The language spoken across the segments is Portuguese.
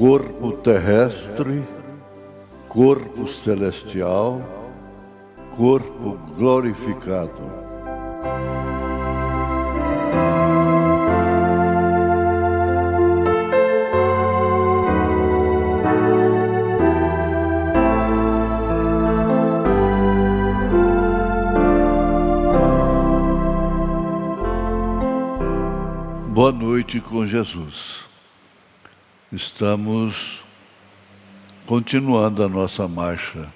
corpo terrestre, corpo celestial, corpo glorificado. Boa noite com Jesus. Estamos continuando a nossa marcha.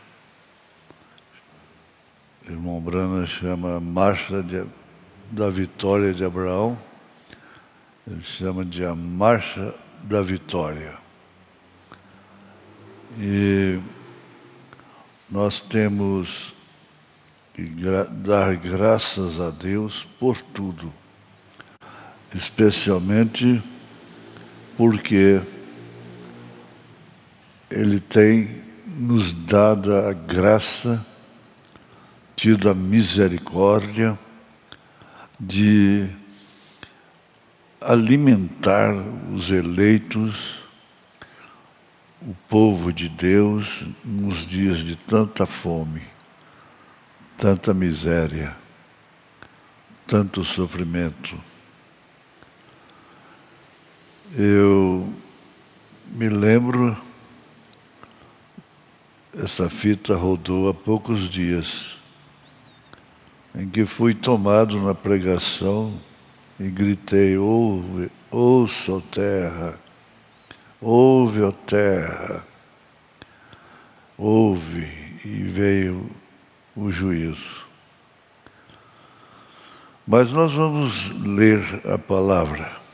O irmão Brana chama Marcha da Vitória de Abraão. Ele chama de a Marcha da Vitória. E nós temos que dar graças a Deus por tudo. Especialmente porque Ele tem nos dado a graça, tido a misericórdia de alimentar os eleitos, o povo de Deus, nos dias de tanta fome, tanta miséria, tanto sofrimento. Eu me lembro, essa fita rodou há poucos dias, em que fui tomado na pregação e gritei: ouve, ouça, ó terra, ouve, ó terra, ouve, e veio o juízo. Mas nós vamos ler a palavra.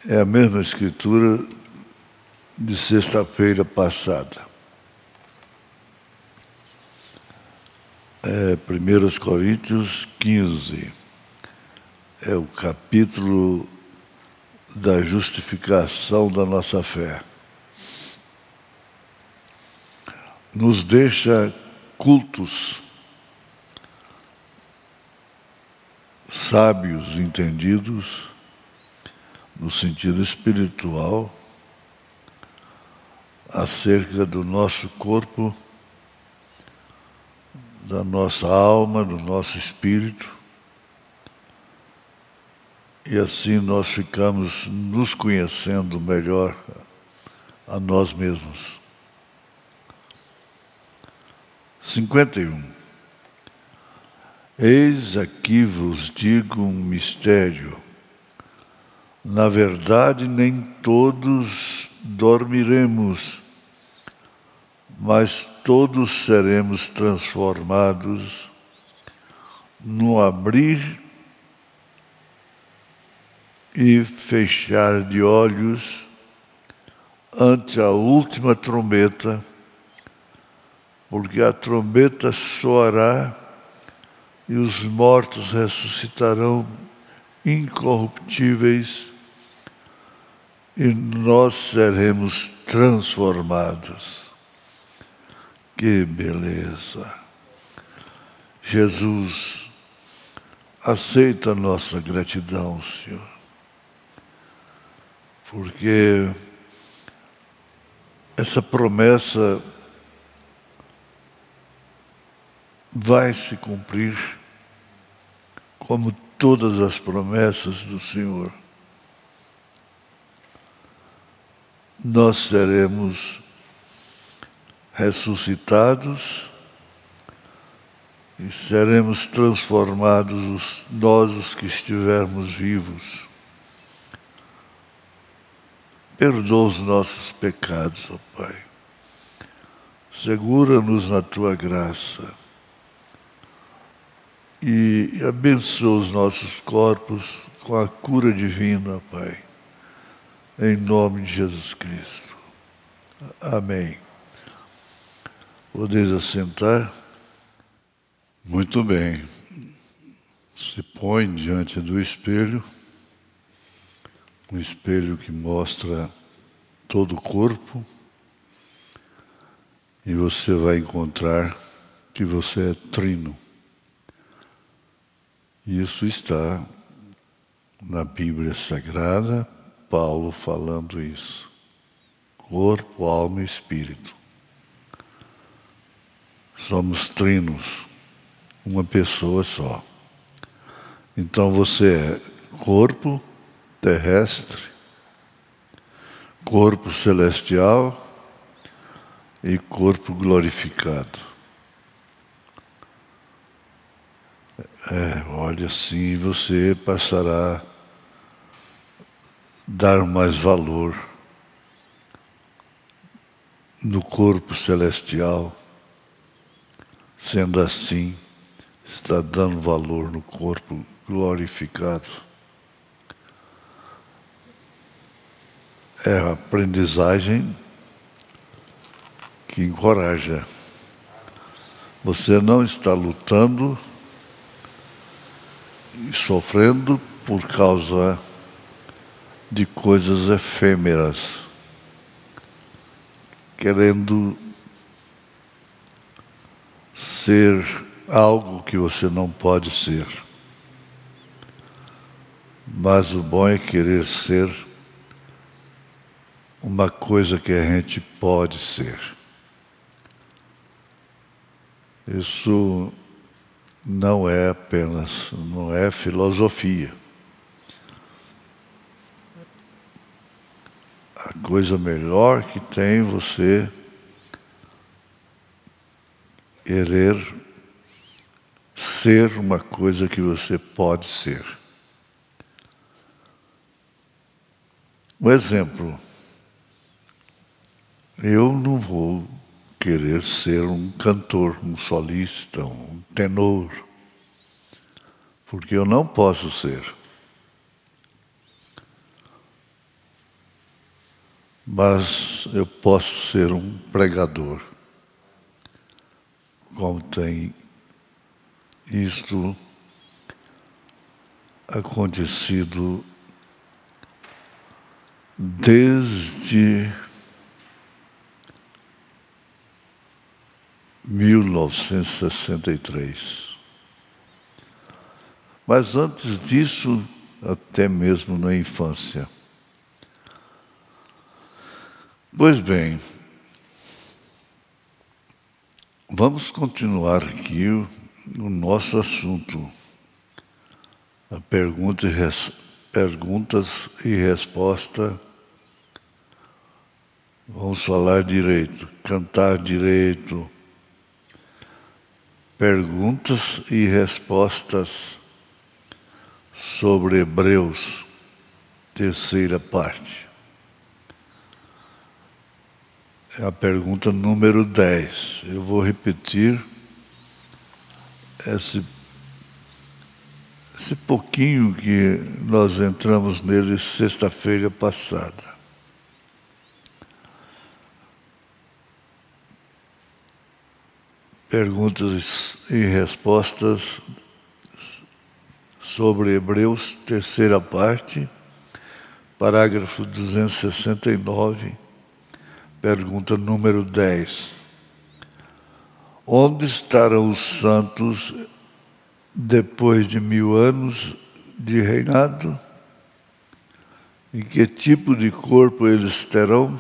É a mesma escritura de sexta-feira passada. É 1 Coríntios 15. É o capítulo da justificação da nossa fé. Nos deixa cultos, sábios, entendidos, no sentido espiritual, acerca do nosso corpo, da nossa alma, do nosso espírito, e assim nós ficamos nos conhecendo melhor a nós mesmos. 51. Eis aqui vos digo um mistério. Na verdade, nem todos dormiremos, mas todos seremos transformados no abrir e fechar de olhos ante a última trombeta, porque a trombeta soará e os mortos ressuscitarão incorruptíveis e nós seremos transformados. Que beleza! Jesus, aceita a nossa gratidão, Senhor, porque essa promessa vai se cumprir como todas as promessas do Senhor. Nós seremos ressuscitados e seremos transformados, nós os que estivermos vivos. Perdoa os nossos pecados, ó Pai. Segura-nos na Tua graça e abençoa os nossos corpos com a cura divina, ó Pai. Em nome de Jesus Cristo. Amém. Podeis assentar? Muito bem. Se põe diante do espelho, um espelho que mostra todo o corpo, e você vai encontrar que você é trino. Isso está na Bíblia Sagrada, Paulo falando isso. Corpo, alma e espírito. Somos trinos, uma pessoa só. Então você é corpo terrestre, corpo celestial e corpo glorificado. Olha, assim você passará a dar mais valor no corpo celestial. Sendo assim, está dando valor no corpo glorificado. É a aprendizagem que encoraja. Você não está lutando e sofrendo por causa de coisas efêmeras, querendo ser algo que você não pode ser. Mas o bom é querer ser uma coisa que a gente pode ser. Isso não é apenas, não é filosofia. A coisa melhor que tem você querer ser uma coisa que você pode ser. Um exemplo. Eu não vou querer ser um cantor, um solista, um tenor, porque eu não posso ser. Mas eu posso ser um pregador, como tem isto acontecido desde 1963. Mas antes disso, até mesmo na infância. Pois bem, vamos continuar aqui o nosso assunto. A perguntas e resposta. Vamos falar direito, cantar direito. Perguntas e respostas sobre Hebreus, terceira parte. É a pergunta número 10. Eu vou repetir esse pouquinho que nós entramos nele sexta-feira passada. Perguntas e respostas sobre Hebreus, terceira parte, parágrafo 269, pergunta número 10. Onde estarão os santos depois de 1000 anos de reinado? E que tipo de corpo eles terão?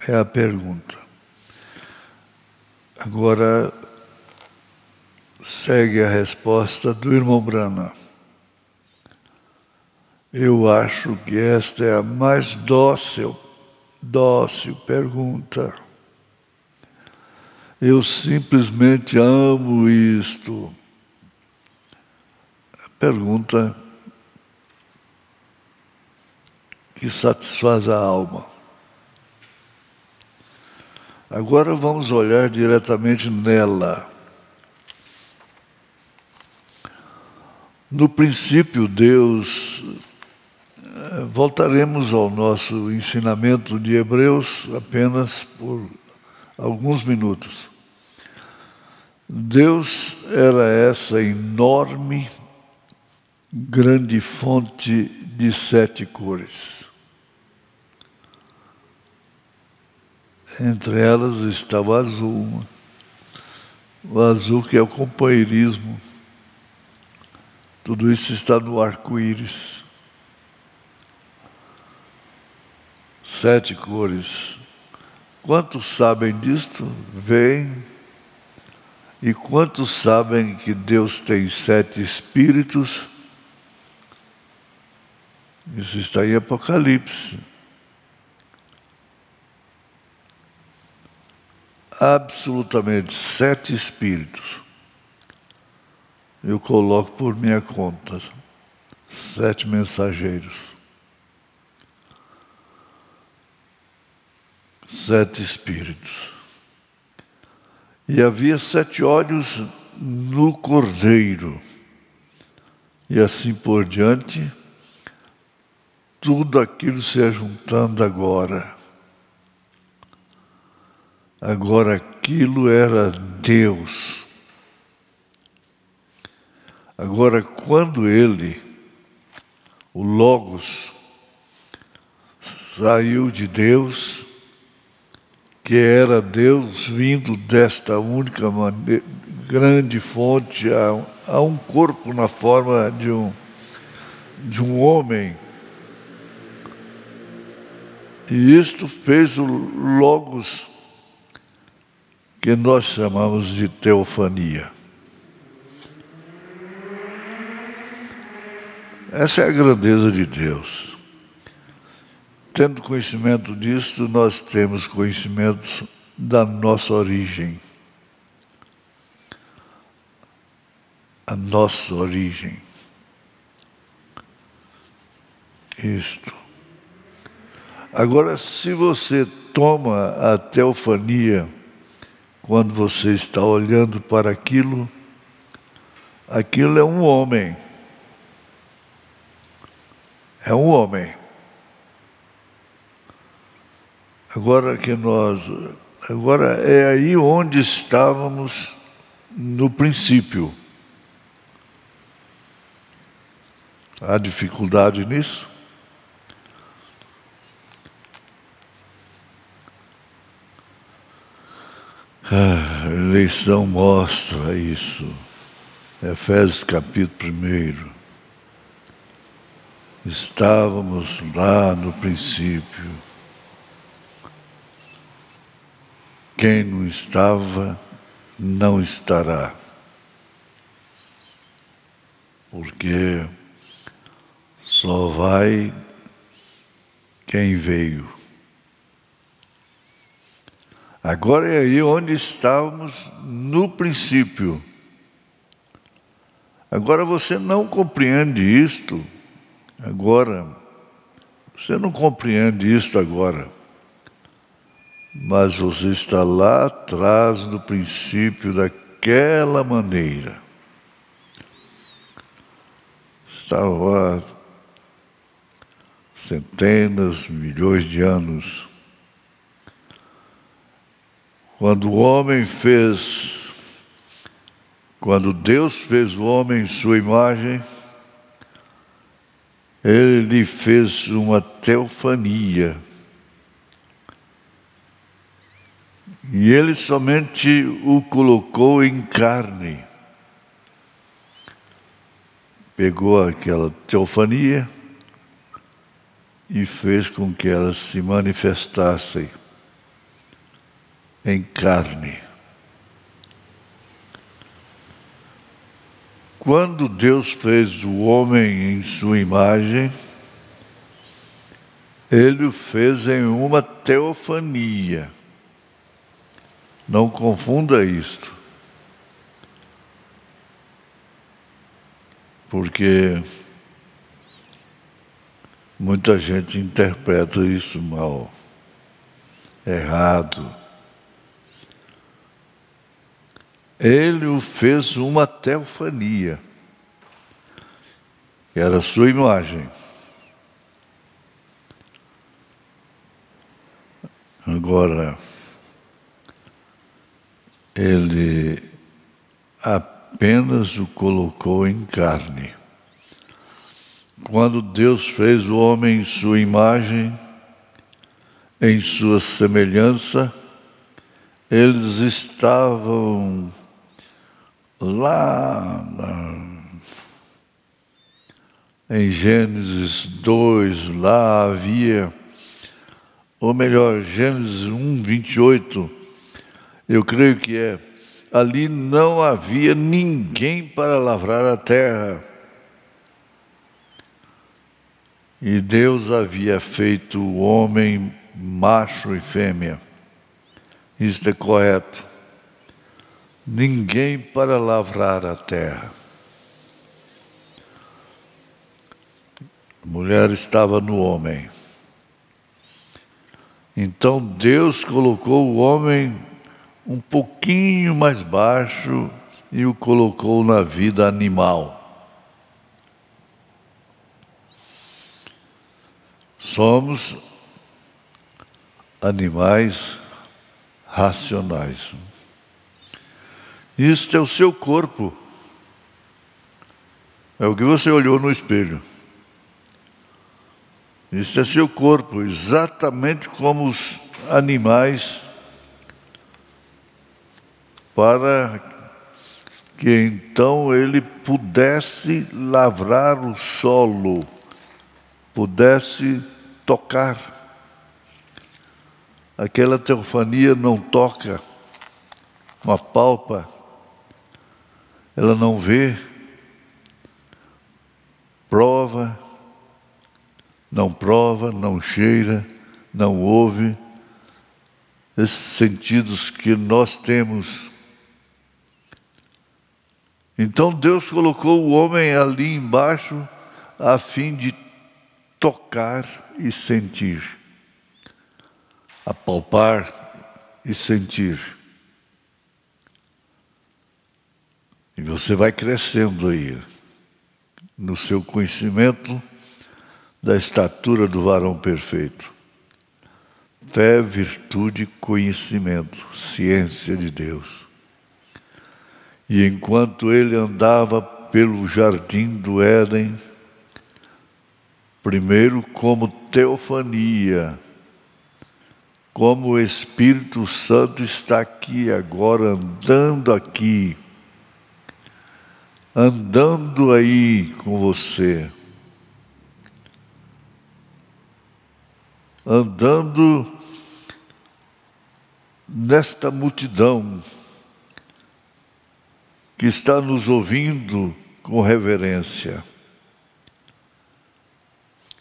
É a pergunta. Agora, segue a resposta do irmão Brana. Eu acho que esta é a mais dócil pergunta. Eu simplesmente amo isto. A pergunta que satisfaz a alma. Agora vamos olhar diretamente nela. No princípio, Deus, voltaremos ao nosso ensinamento de Hebreus apenas por alguns minutos. Deus era essa enorme, grande fonte de 7 cores. Entre elas está o azul. O azul que é o companheirismo. Tudo isso está no arco-íris. 7 cores. Quantos sabem disto? Veem. E quantos sabem que Deus tem 7 espíritos? Isso está em Apocalipse. Absolutamente 7 espíritos. Eu coloco por minha conta. 7 mensageiros. 7 espíritos. E havia 7 olhos no Cordeiro. E assim por diante, tudo aquilo se ajuntando agora. Agora aquilo era Deus. Agora quando ele, o Logos, saiu de Deus, que era Deus vindo desta única grande fonte a um corpo na forma de um homem. E isto fez o Logos, que nós chamamos de teofania. Essa é a grandeza de Deus. Tendo conhecimento disto, nós temos conhecimento da nossa origem. A nossa origem. Isto. Agora, se você toma a teofania, quando você está olhando para aquilo, aquilo é um homem. É um homem. Agora é aí onde estávamos no princípio. Há dificuldade nisso? A eleição mostra isso. Efésios capítulo 1. Estávamos lá no princípio. Quem não estava, não estará. Porque só vai quem veio. Agora é aí onde estávamos no princípio. Agora você não compreende isto agora. Você não compreende isto agora. Mas você está lá atrás no princípio daquela maneira. Estava há centenas, milhões de anos. Quando Deus fez o homem em sua imagem, Ele lhe fez uma teofania. E Ele somente o colocou em carne. Pegou aquela teofania e fez com que elas se manifestassem em carne. Quando Deus fez o homem em sua imagem, Ele o fez em uma teofania. Não confunda isto. Porque muita gente interpreta isso mal, errado. Ele o fez uma teofania, que era a sua imagem. Agora, Ele apenas o colocou em carne. Quando Deus fez o homem em sua imagem, em sua semelhança, eles estavam lá em Gênesis 2, lá havia ou melhor, Gênesis 1, 28, eu creio que é: ali não havia ninguém para lavrar a terra. E Deus havia feito o homem macho e fêmea. Isto é correto. Ninguém para lavrar a terra. A mulher estava no homem. Então Deus colocou o homem um pouquinho mais baixo e o colocou na vida animal. Somos animais racionais. Isto é o seu corpo. É o que você olhou no espelho. Isto é seu corpo, exatamente como os animais, para que então ele pudesse lavrar o solo, pudesse tocar. Aquela teofania não toca, não apalpa, ela não vê, prova, não cheira, não ouve. Esses sentidos que nós temos. Então Deus colocou o homem ali embaixo a fim de tocar e sentir, apalpar e sentir. E você vai crescendo aí, no seu conhecimento da estatura do varão perfeito. Fé, virtude, conhecimento, ciência de Deus. E enquanto ele andava pelo jardim do Éden, primeiro como teofania, como o Espírito Santo está aqui agora, andando aí com você, andando nesta multidão que está nos ouvindo com reverência.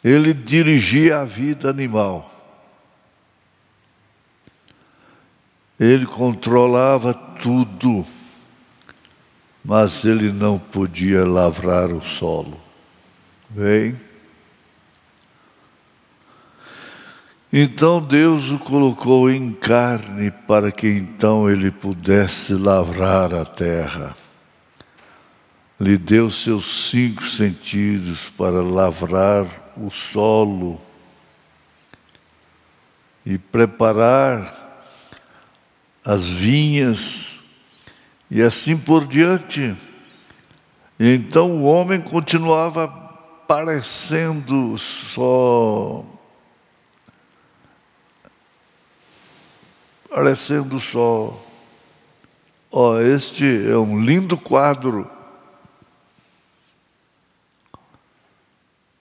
Ele dirigia a vida animal. Ele controlava tudo, mas ele não podia lavrar o solo. Bem? Então Deus o colocou em carne para que então ele pudesse lavrar a terra. Lhe deu seus 5 sentidos para lavrar o solo e preparar as vinhas e assim por diante. Então o homem continuava parecendo só. Este é um lindo quadro.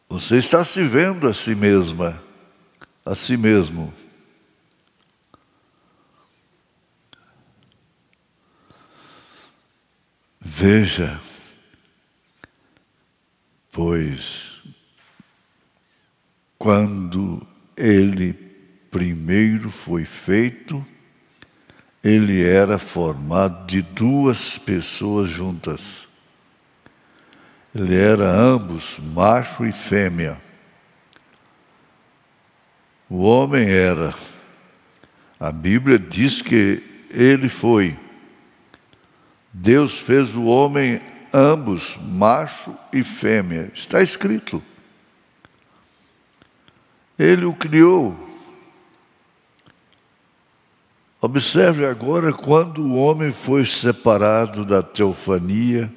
Você está se vendo a si mesma, a si mesmo. Veja, pois, quando ele primeiro foi feito, ele era formado de 2 pessoas juntas. Ele era ambos, macho e fêmea. O homem era. A Bíblia diz que ele foi. Deus fez o homem ambos, macho e fêmea. Está escrito. Ele o criou. Observe agora quando o homem foi separado da teofania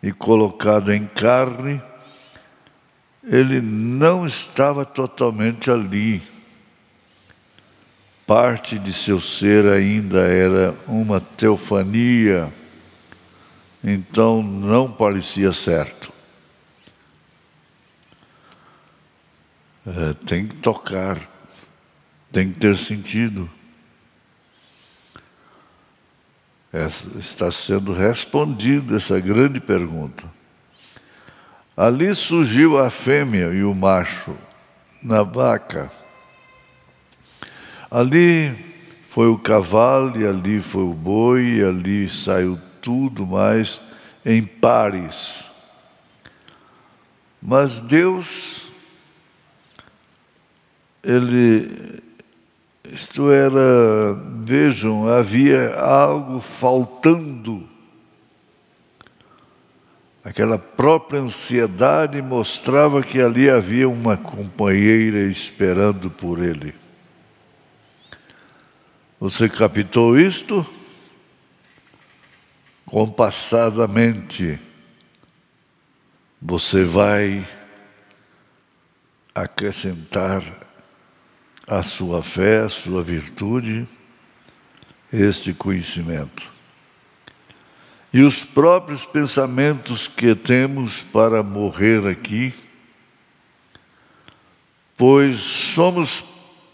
e colocado em carne, ele não estava totalmente ali. Parte de seu ser ainda era uma teofania, então não parecia certo. Tem que tocar, Tem que ter sentido. Está sendo respondida essa grande pergunta. Ali surgiu a fêmea e o macho na vaca. Ali foi o cavalo, e ali foi o boi, e ali saiu tudo mais em pares. Mas Deus, isto era, vejam, havia algo faltando. Aquela própria ansiedade mostrava que ali havia uma companheira esperando por ele. Você captou isto? Compassadamente, você vai acrescentar à sua fé, à sua virtude, este conhecimento. E os próprios pensamentos que temos para morrer aqui, pois somos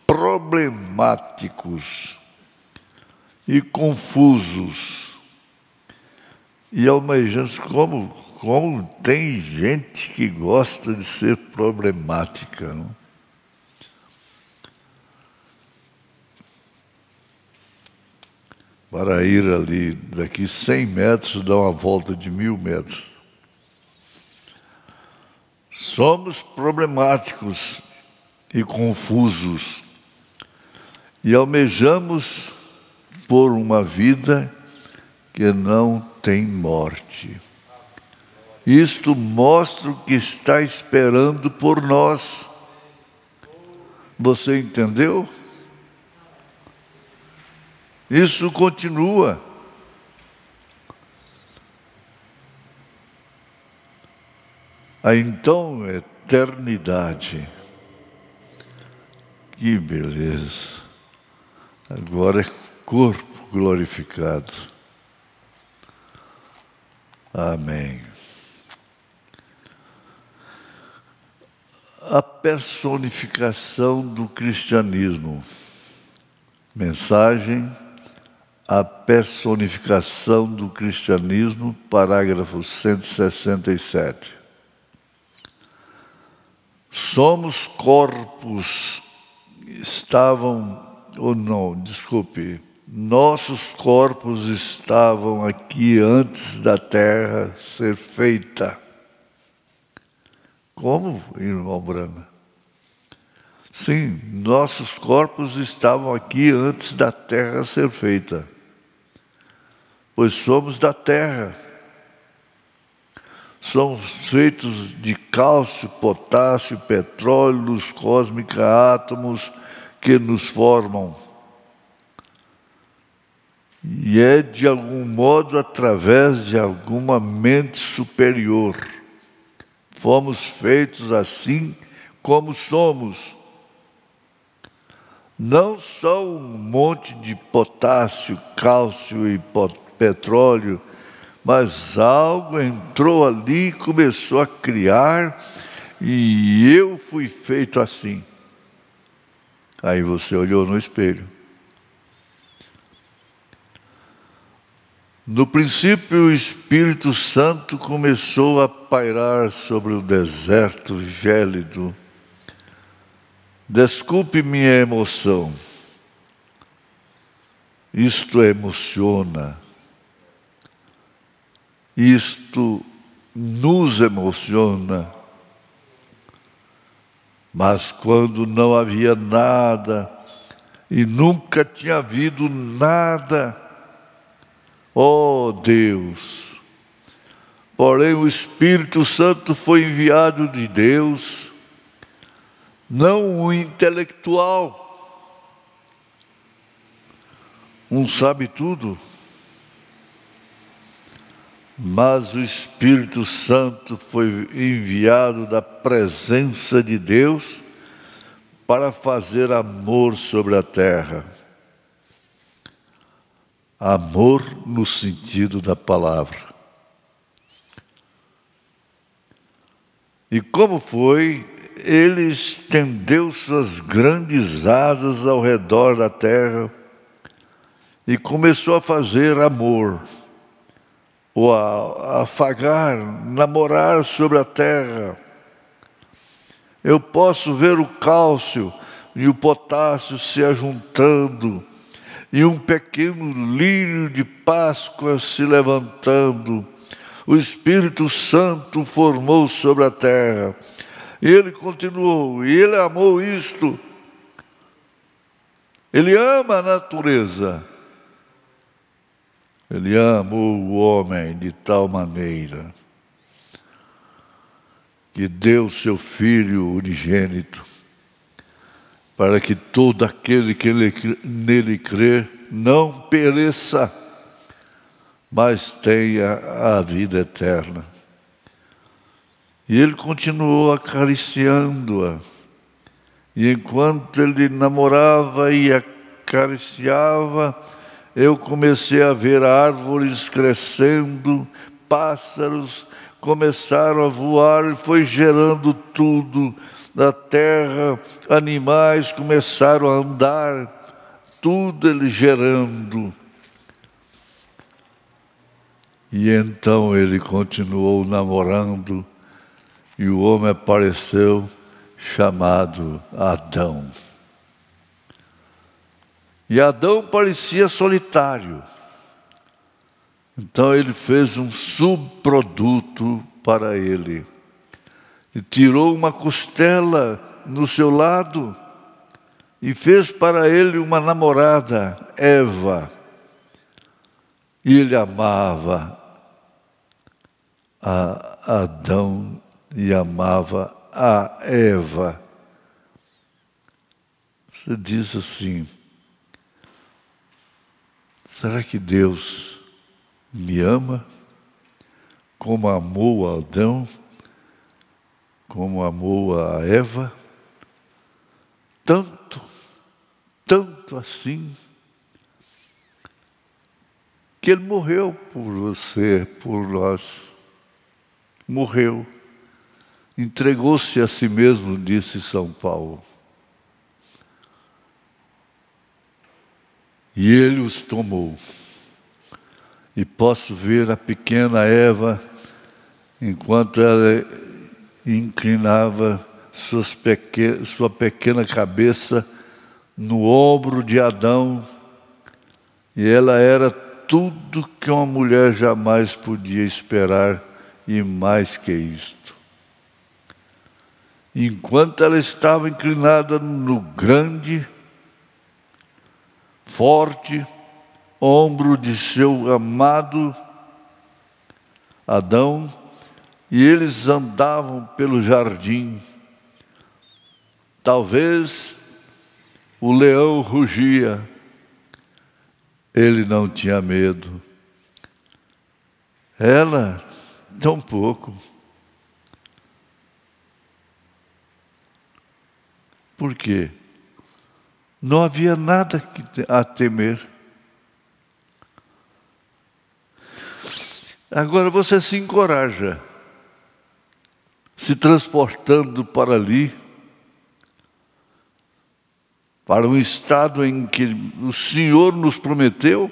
problemáticos e confusos. E almejamos, como tem gente que gosta de ser problemática, não? Para ir ali, daqui 100 metros, dar uma volta de 1000 metros. Somos problemáticos e confusos e almejamos por uma vida que não tem morte. Isto mostra o que está esperando por nós. Você entendeu? Isso continua. A então eternidade. Que beleza. Agora é corpo glorificado. Amém. A personificação do cristianismo. Mensagem: a personificação do cristianismo, parágrafo 167. Somos corpos, nossos corpos estavam aqui antes da terra ser feita. Como, irmão Brana? Sim, nossos corpos estavam aqui antes da terra ser feita, pois somos da terra. Somos feitos de cálcio, potássio, petróleo, luz cósmica, átomos que nos formam. E é de algum modo através de alguma mente superior. Fomos feitos assim como somos. Não só um monte de potássio, cálcio e petróleo, mas algo entrou ali e começou a criar, e eu fui feito assim. Aí você olhou no espelho. No princípio, o Espírito Santo começou a pairar sobre o deserto gélido. Desculpe minha emoção. Isto emociona. Isto nos emociona. Mas quando não havia nada, e nunca tinha havido nada, ó Deus! Porém o Espírito Santo foi enviado de Deus, não um intelectual, um sabe tudo, mas o Espírito Santo foi enviado da presença de Deus para fazer amor sobre a terra. Amor no sentido da palavra. E como foi ele estendeu suas grandes asas ao redor da terra e começou a fazer amor, ou a afagar, namorar sobre a terra. Eu posso ver o cálcio e o potássio se ajuntando, e um pequeno lírio de Páscoa se levantando. O Espírito Santo formou sobre a terra. E ele continuou, e ele amou isto. Ele ama a natureza. Ele amou o homem de tal maneira que deu seu Filho unigênito, para que todo aquele que nele crê não pereça, mas tenha a vida eterna. E ele continuou acariciando-a. E enquanto ele namorava e acariciava, eu comecei a ver árvores crescendo, pássaros começaram a voar, e foi gerando tudo da terra, animais começaram a andar, tudo ele gerando. E então ele continuou namorando, e o homem apareceu, chamado Adão. E Adão parecia solitário. Então ele fez um subproduto para ele. E tirou uma costela no seu lado e fez para ele uma namorada, Eva. E ele amava a Adão e amava a Eva. Você diz assim: será que Deus me ama como amou a Adão, como amou a Eva? Tanto, tanto assim, que Ele morreu por você, por nós. Morreu. Entregou-se a si mesmo, disse São Paulo. E Ele os tomou. E posso ver a pequena Eva, enquanto ela inclinava sua pequena cabeça no ombro de Adão, e ela era tudo que uma mulher jamais podia esperar, e mais que isto. Enquanto ela estava inclinada no grande, forte ombro de seu amado Adão, e eles andavam pelo jardim. Talvez o leão rugia, ele não tinha medo. Ela, tão pouco. Por quê? Não havia nada a temer. Agora você se encoraja, se transportando para ali, para um estado em que o Senhor nos prometeu.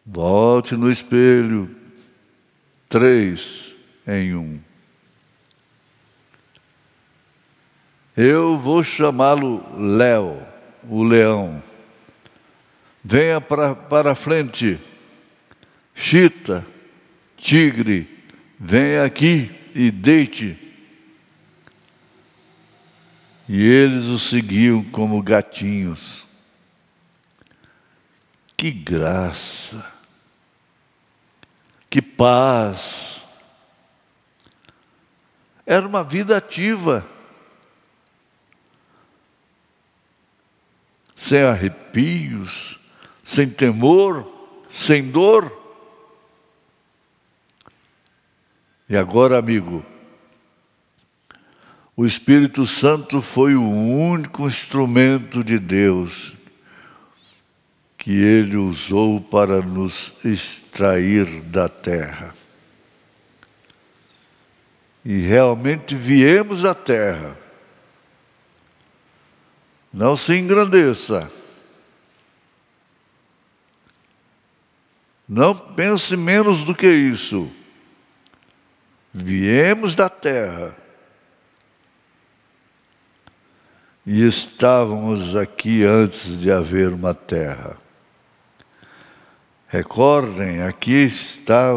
Volte no espelho, 3 em 1. Eu vou chamá-lo Léo, o leão. Venha para a frente, chita, tigre, venha aqui e deite. E eles o seguiam como gatinhos. Que graça, que paz. Era uma vida ativa, sem arrepios, sem temor, sem dor. E agora, amigo, o Espírito Santo foi o único instrumento de Deus que Ele usou para nos extrair da terra. e realmente viemos à terra. Não se engrandeça. Não pense menos do que isso. Viemos da terra. E estávamos aqui antes de haver uma terra. Recordem, aqui está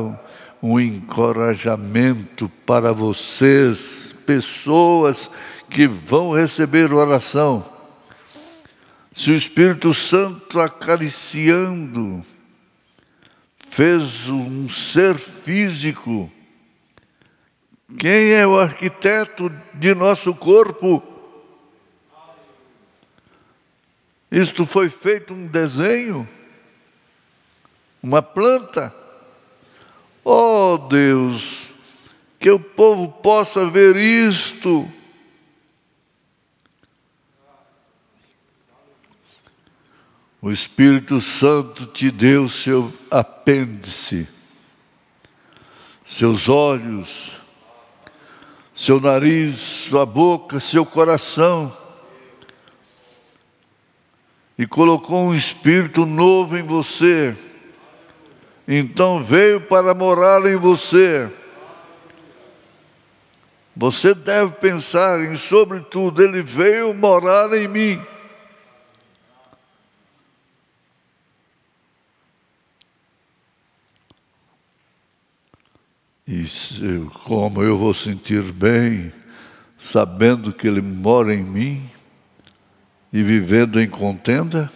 um encorajamento para vocês, pessoas que vão receber oração. Se o Espírito Santo acariciando fez um ser físico, quem é o arquiteto de nosso corpo? Isto foi feito um desenho? Uma planta? Oh Deus, que o povo possa ver isto. O Espírito Santo te deu seu apêndice, seus olhos, seu nariz, sua boca, seu coração, e colocou um espírito novo em você. Então veio para morar em você. Você deve pensar em, sobretudo, ele veio morar em mim. E como eu vou sentir bem, sabendo que ele mora em mim e vivendo em contenda?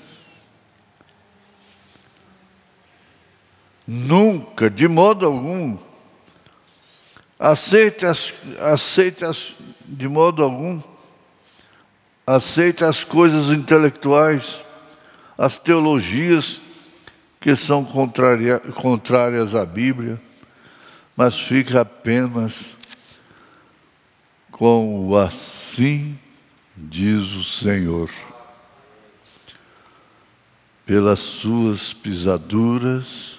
Nunca, de modo algum. De modo algum. Aceite as coisas intelectuais, as teologias que são contrárias à Bíblia, mas fica apenas com o assim diz o Senhor. Pelas suas pisaduras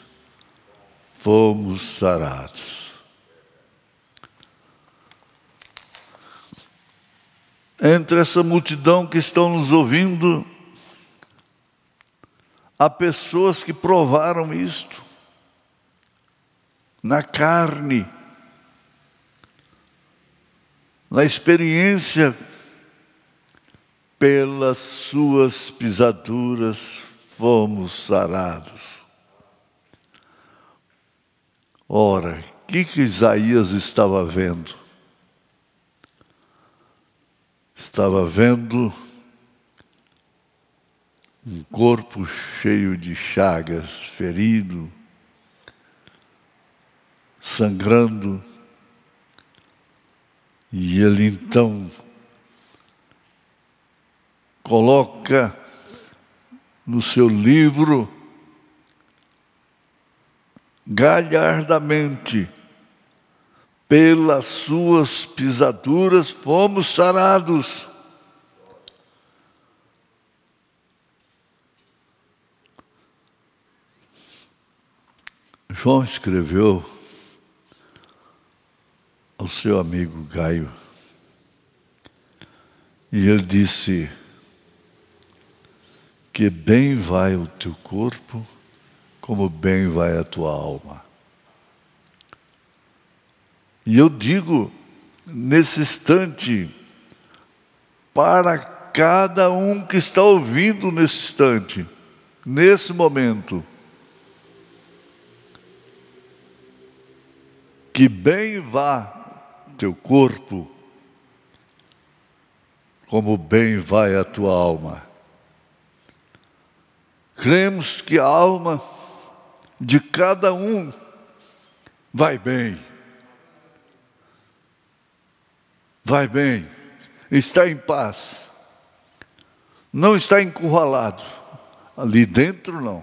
fomos sarados. Entre essa multidão que estão nos ouvindo, há pessoas que provaram isto na carne, na experiência. Pelas suas pisaduras fomos sarados. Ora, o que Isaías estava vendo? Estava vendo um corpo cheio de chagas, ferido, sangrando, e ele então coloca no seu livro galhardamente: pelas suas pisaduras fomos sarados. João escreveu ao seu amigo Gaio, e ele disse que bem vai o teu corpo, como bem vai a tua alma. E eu digo, nesse instante, para cada um que está ouvindo nesse instante, nesse momento, que bem vá teu corpo, como bem vai a tua alma. Cremos que a alma de cada um vai bem. Vai bem, está em paz, não está encurralado, ali dentro não.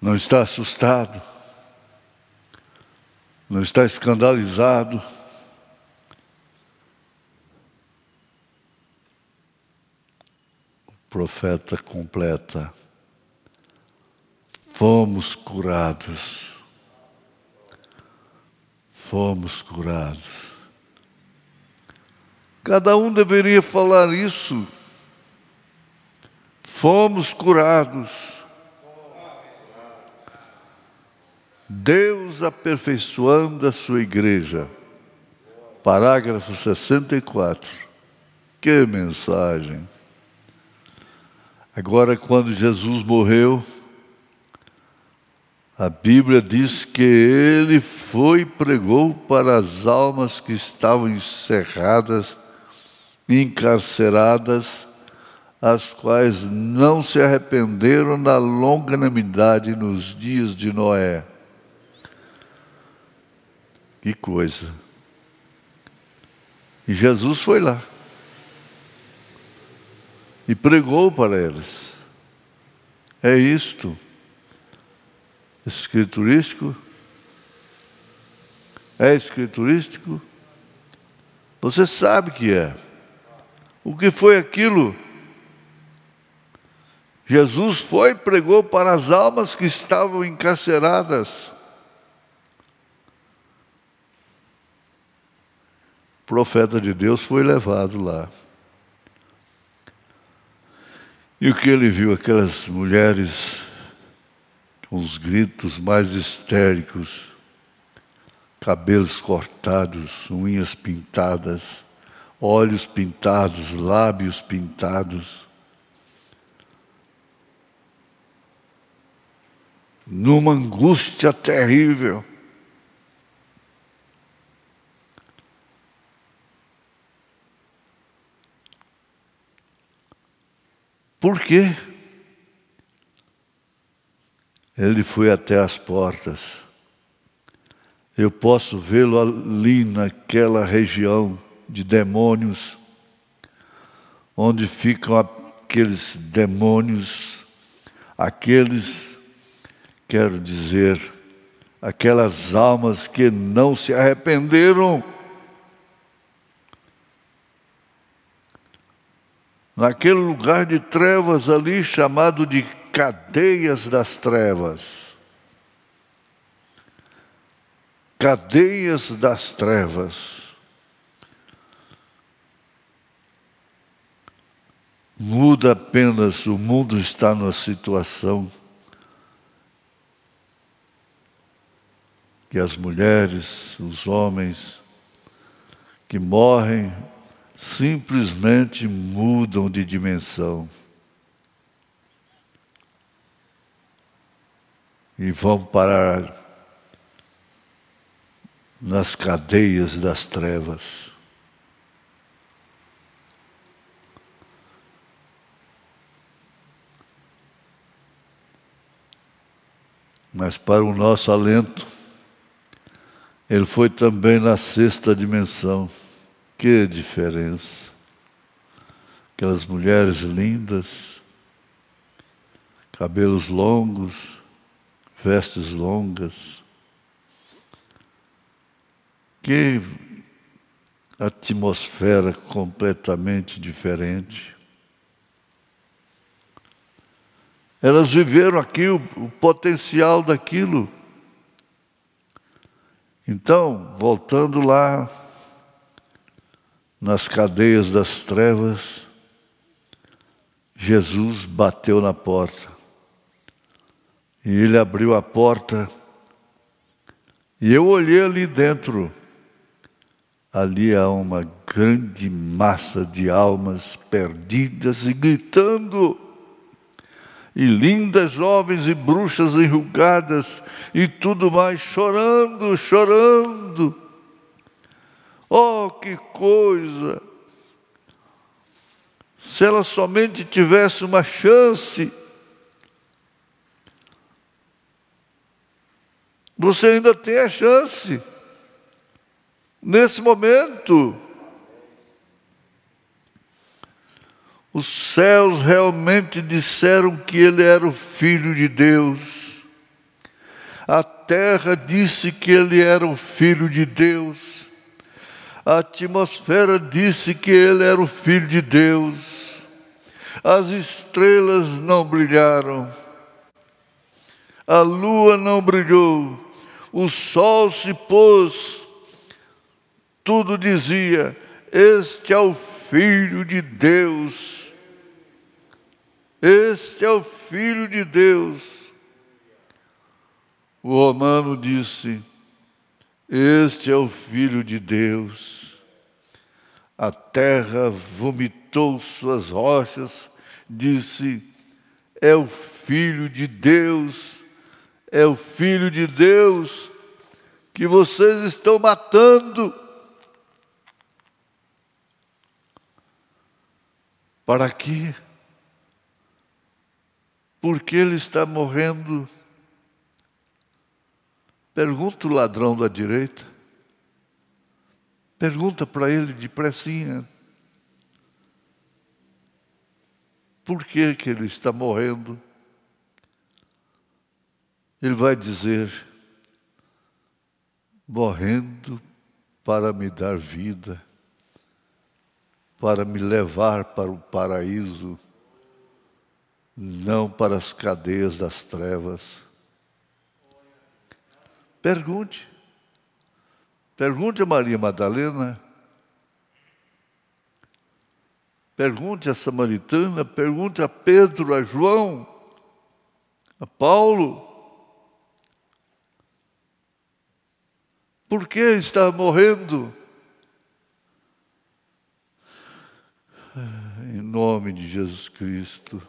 Não está assustado, não está escandalizado. O profeta completa: fomos curados fomos curados. Cada um deveria falar isso. Fomos curados. Deus aperfeiçoando a sua igreja. Parágrafo 64. Que mensagem! Agora, quando Jesus morreu, a Bíblia diz que ele foi e pregou para as almas que estavam encerradas, encarceradas, as quais não se arrependeram da longanimidade nos dias de Noé. Que coisa! E Jesus foi lá e pregou para eles. É isto. Escriturístico? É escriturístico? Você sabe que é. O que foi aquilo? Jesus foi e pregou para as almas que estavam encarceradas. O profeta de Deus foi levado lá. E o que ele viu? Aquelas mulheres com os gritos mais histéricos, cabelos cortados, unhas pintadas, olhos pintados, lábios pintados, numa angústia terrível. Por quê? Ele foi até as portas. Eu posso vê-lo ali naquela região de demônios, onde ficam aqueles demônios, quero dizer, aquelas almas que não se arrependeram. Naquele lugar de trevas ali, chamado de cadeias das trevas. Cadeias das trevas. Muda apenas, o mundo está numa situação que as mulheres, os homens que morrem, simplesmente mudam de dimensão e vão parar nas cadeias das trevas. Mas para o nosso alento, ele foi também na sexta dimensão. Que diferença! Aquelas mulheres lindas, cabelos longos, vestes longas. Que atmosfera completamente diferente. Elas viveram aqui o potencial daquilo. Então, voltando lá, nas cadeias das trevas, Jesus bateu na porta. E ele abriu a porta. E eu olhei ali dentro. Ali há uma grande massa de almas perdidas e gritando. E lindas jovens e bruxas enrugadas e tudo mais chorando, chorando. Oh, que coisa! Se ela somente tivesse uma chance. Você ainda tem a chance. Nesse momento, os céus realmente disseram que ele era o Filho de Deus. A terra disse que ele era o Filho de Deus. A atmosfera disse que ele era o Filho de Deus. As estrelas não brilharam. A lua não brilhou. O sol se pôs tudo dizia: este é o Filho de Deus. Este é o Filho de Deus. O romano disse: este é o Filho de Deus. A terra vomitou suas rochas, disse: é o Filho de Deus, é o Filho de Deus que vocês estão matando. Para quê? Por que ele está morrendo? Pergunta o ladrão da direita. Pergunta para ele depressinha. Por que que ele está morrendo? Ele vai dizer: morrendo para me dar vida, para me levar para o paraíso, não para as cadeias das trevas. Pergunte a Maria Madalena, pergunte a Samaritana, pergunte a Pedro, a João, a Paulo. Por que está morrendo? Em nome de Jesus Cristo,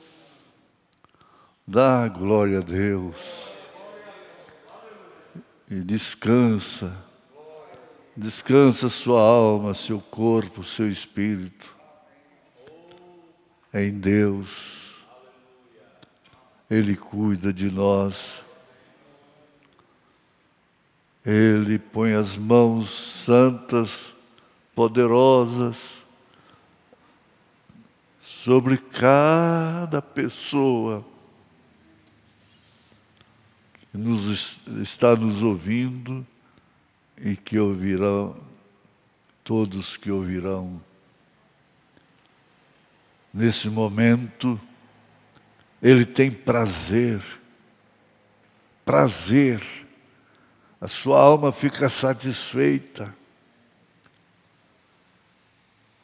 dá glória a Deus e descansa sua alma, seu corpo, seu espírito em Deus. Ele cuida de nós. Ele põe as mãos santas, poderosas, sobre cada pessoa que está nos ouvindo e que ouvirão, todos que ouvirão. Nesse momento, Ele tem prazer, a sua alma fica satisfeita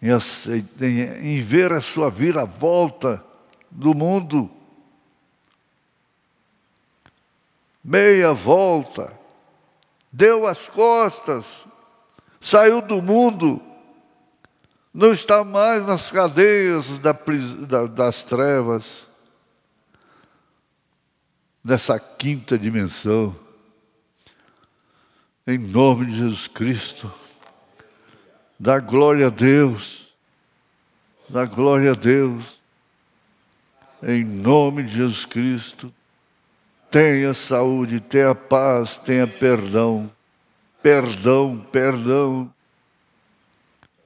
em ver a sua viravolta do mundo. Meia volta, deu as costas, saiu do mundo, não está mais nas cadeias das trevas, nessa quinta dimensão. Em nome de Jesus Cristo, dá glória a Deus, dá glória a Deus, em nome de Jesus Cristo. Tenha saúde, tenha paz, tenha perdão. Perdão.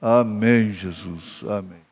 Amém, Jesus. Amém.